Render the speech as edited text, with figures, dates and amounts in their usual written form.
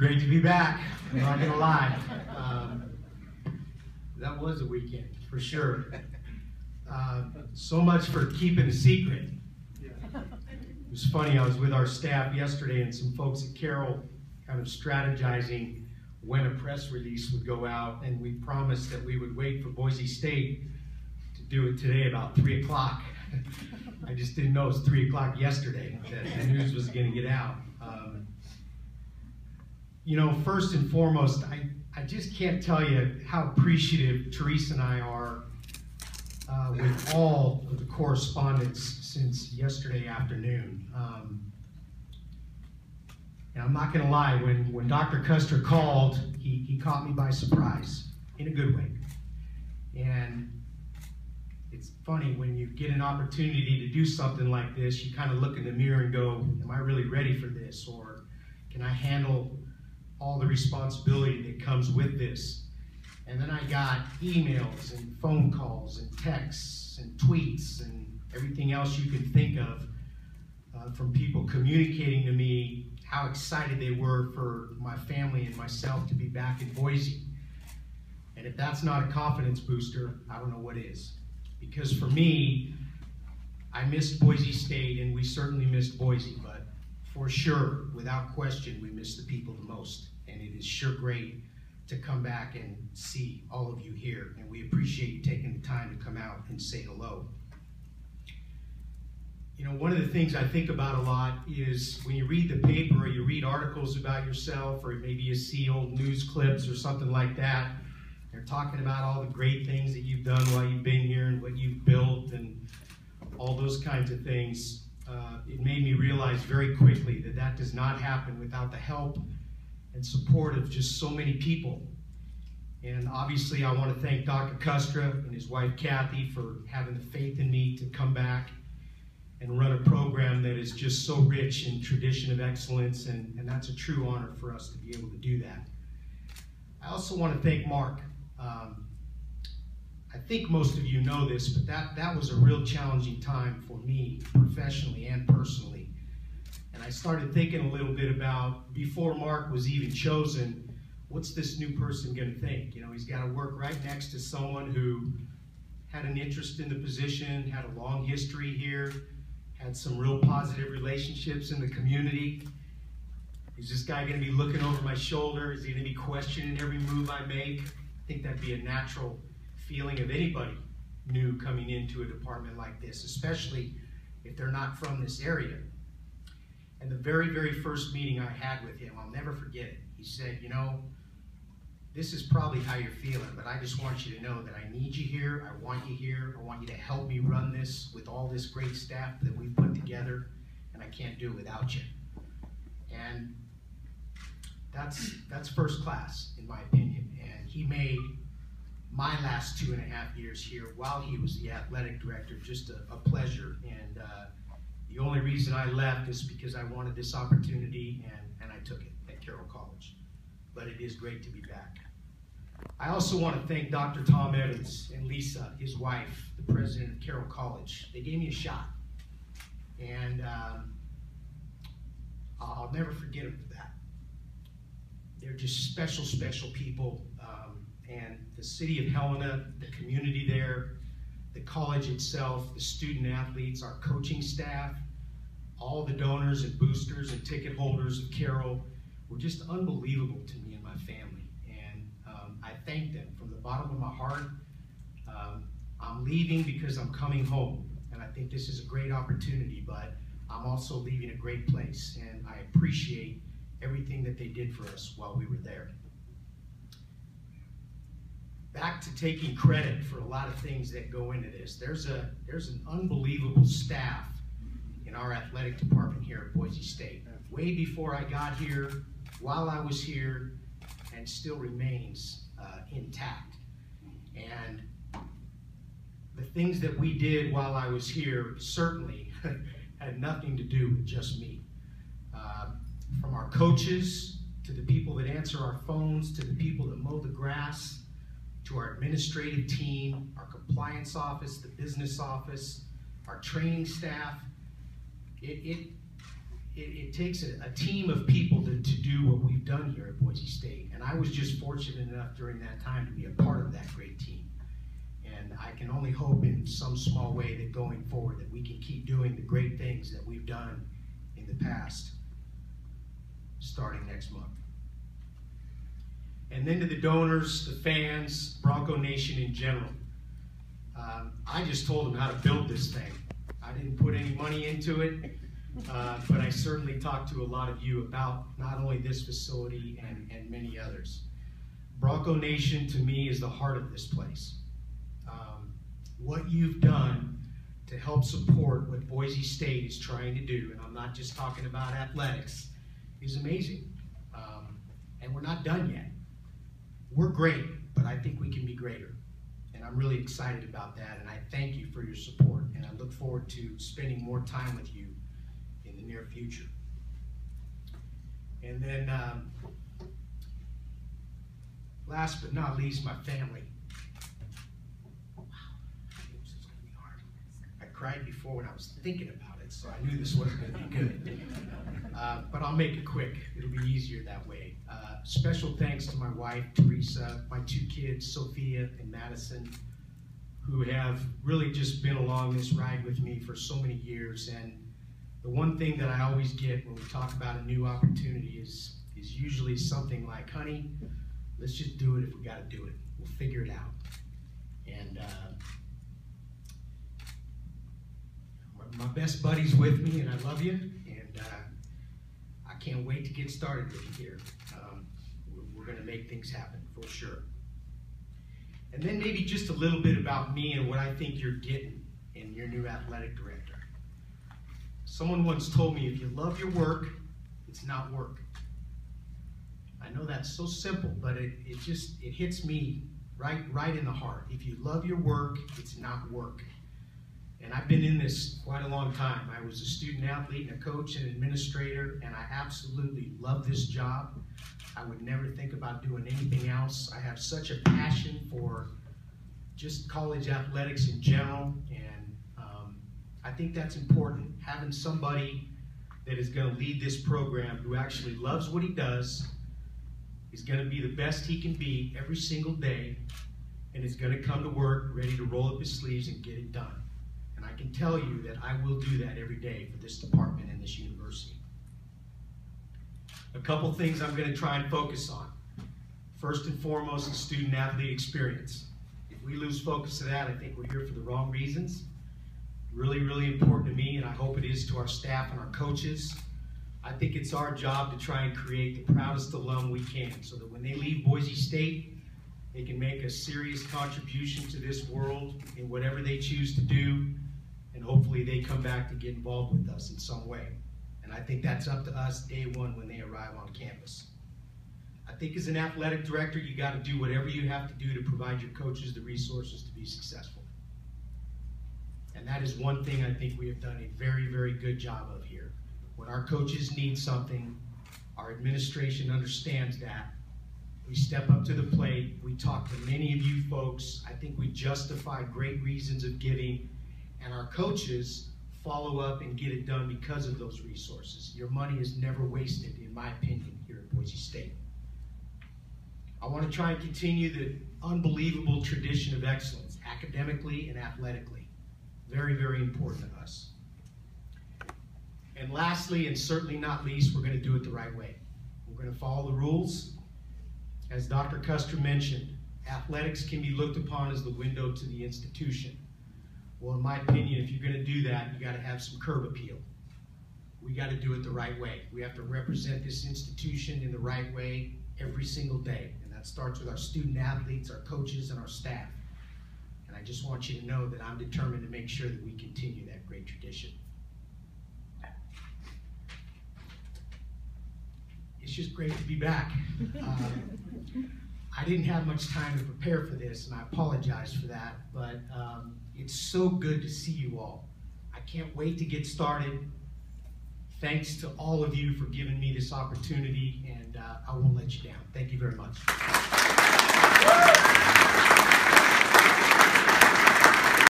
great to be back. I'm not gonna lie. That was a weekend for sure. So much for keeping a secret. It was funny. I was with our staff yesterday and some folks at Carroll, kind of strategizing when a press release would go out, and we promised that we would wait for Boise State to do it today about 3 o'clock. I just didn't know it was 3 o'clock yesterday that the news was going to get out. You know, first and foremost, I just can't tell you how appreciative Teresa and I are with all of the correspondence since yesterday afternoon. And I'm not going to lie, when Dr. Custer called, he caught me by surprise, in a good way. And it's funny, when you get an opportunity to do something like this, you kind of look in the mirror and go, am I really ready for this? Or can I handle all the responsibility that comes with this? And then I got emails and phone calls and texts and tweets and everything else you can think of from people communicating to me how excited they were for my family and myself to be back in Boise. And if that's not a confidence booster, I don't know what is. Because for me, I missed Boise State, and we certainly missed Boise, but for sure, without question, we missed the people the most. And it is sure great to come back and see all of you here. And we appreciate you taking the time to come out and say hello. You know, one of the things I think about a lot is when you read the paper or you read articles about yourself, or maybe you see old news clips or something like that, they're talking about all the great things that you've done while you've been here and what you've built and all those kinds of things. It made me realize very quickly that that does not happen without the help and support of just so many people. And obviously I want to thank Dr. Custer and his wife Kathy for having the faith in me to come back and run a program that is just so rich in tradition of excellence, and that's a true honor for us to be able to do that. I also want to thank Mark. I think most of you know this, but that was a real challenging time for me, professionally and personally. And I started thinking a little bit about, before Mark was even chosen, what's this new person going to think? You know, he's got to work right next to someone who had an interest in the position, had a long history here, had some real positive relationships in the community. Is this guy going to be looking over my shoulder? Is he going to be questioning every move I make? I think that'd be a natural feeling of anybody new coming into a department like this, especially if they're not from this area. And the very, very first meeting I had with him, I'll never forget it. He said, you know, this is probably how you're feeling, but I just want you to know that I need you here. I want you here. I want you to help me run this with all this great staff that we've put together, and I can't do it without you. And that's first class, in my opinion. And he made my last 2.5 years here, while he was the athletic director, just a pleasure. And the only reason I left is because I wanted this opportunity, and I took it at Carroll College. But it is great to be back. I also want to thank Dr. Tom Evans and Lisa, his wife, the president of Carroll College. They gave me a shot. And I'll never forget them for that. They're just special, special people. And the city of Helena, the community there, the college itself, the student athletes, our coaching staff, all the donors and boosters and ticket holders of Carroll were just unbelievable to me and my family. And I thank them from the bottom of my heart. I'm leaving because I'm coming home. And I think this is a great opportunity, but I'm also leaving a great place. And I appreciate everything that they did for us while we were there. Back to taking credit for a lot of things that go into this. There's an unbelievable staff in our athletic department here at Boise State. Way before I got here, while I was here, and still remains intact. And the things that we did while I was here certainly had nothing to do with just me. From our coaches, to the people that answer our phones, to the people that mow the grass, to our administrative team, our compliance office, the business office, our training staff. It it takes a team of people to do what we've done here at Boise State. And I was just fortunate enough during that time to be a part of that great team. And I can only hope in some small way that going forward that we can keep doing the great things that we've done in the past, starting next month. And then to the donors, the fans, Bronco Nation in general. I just told them how to build this thing. I didn't put any money into it, but I certainly talked to a lot of you about not only this facility and many others. Bronco Nation to me is the heart of this place. What you've done to help support what Boise State is trying to do, and I'm not just talking about athletics, is amazing. And we're not done yet. We're great, but I think we can be greater. And I'm really excited about that, and I thank you for your support, and I look forward to spending more time with you in the near future. And then, last but not least, my family. Wow, I knew this was going to be hard. I cried before when I was thinking about it, so I knew this wasn't going to be good. But I'll make it quick. It'll be easier that way. Special thanks to my wife, Teresa, my two kids, Sophia and Madison, who have really just been along this ride with me for so many years. And the one thing that I always get when we talk about a new opportunity is usually something like, honey, let's just do it if we got to do it. We'll figure it out. And my best buddy's with me, and I love you. And I can't wait to get started with you here. We're going to make things happen for sure. And then maybe just a little bit about me and what I think you're getting in your new athletic director. Someone once told me, if you love your work, it's not work. I know that's so simple, but it hits me right in the heart. If you love your work, it's not work. And I've been in this quite a long time. I was a student athlete and a coach and administrator, and I absolutely love this job. I would never think about doing anything else. I have such a passion for just college athletics in general, and I think that's important. Having somebody that is going to lead this program who actually loves what he does, is going to be the best he can be every single day, and is going to come to work ready to roll up his sleeves and get it done. And I can tell you that I will do that every day for this department and this university. A couple things I'm going to try and focus on. First and foremost, the student-athlete experience. If we lose focus of that, I think we're here for the wrong reasons. Really, really important to me, and I hope it is to our staff and our coaches. I think it's our job to try and create the proudest alum we can, so that when they leave Boise State, they can make a serious contribution to this world in whatever they choose to do, and hopefully they come back to get involved with us in some way. And I think that's up to us day one when they arrive on campus. I think as an athletic director, you got to do whatever you have to do to provide your coaches the resources to be successful. And that is one thing I think we have done a very, very good job of here. When our coaches need something, our administration understands that. We step up to the plate. We talk to many of you folks. I think we justify great reasons of giving, and our coaches follow up and get it done because of those resources. Your money is never wasted, in my opinion, here at Boise State. I want to try and continue the unbelievable tradition of excellence, academically and athletically. Very, very important to us. And lastly, and certainly not least, we're going to do it the right way. We're going to follow the rules. As Dr. Custer mentioned, athletics can be looked upon as the window to the institution. Well, in my opinion, if you're going to do that, you got to have some curb appeal. We got to do it the right way. We have to represent this institution in the right way every single day. And that starts with our student athletes, our coaches, and our staff. And I just want you to know that I'm determined to make sure that we continue that great tradition. It's just great to be back. I didn't have much time to prepare for this, and I apologize for that, but it's so good to see you all. I can't wait to get started. Thanks to all of you for giving me this opportunity, and I won't let you down. Thank you very much.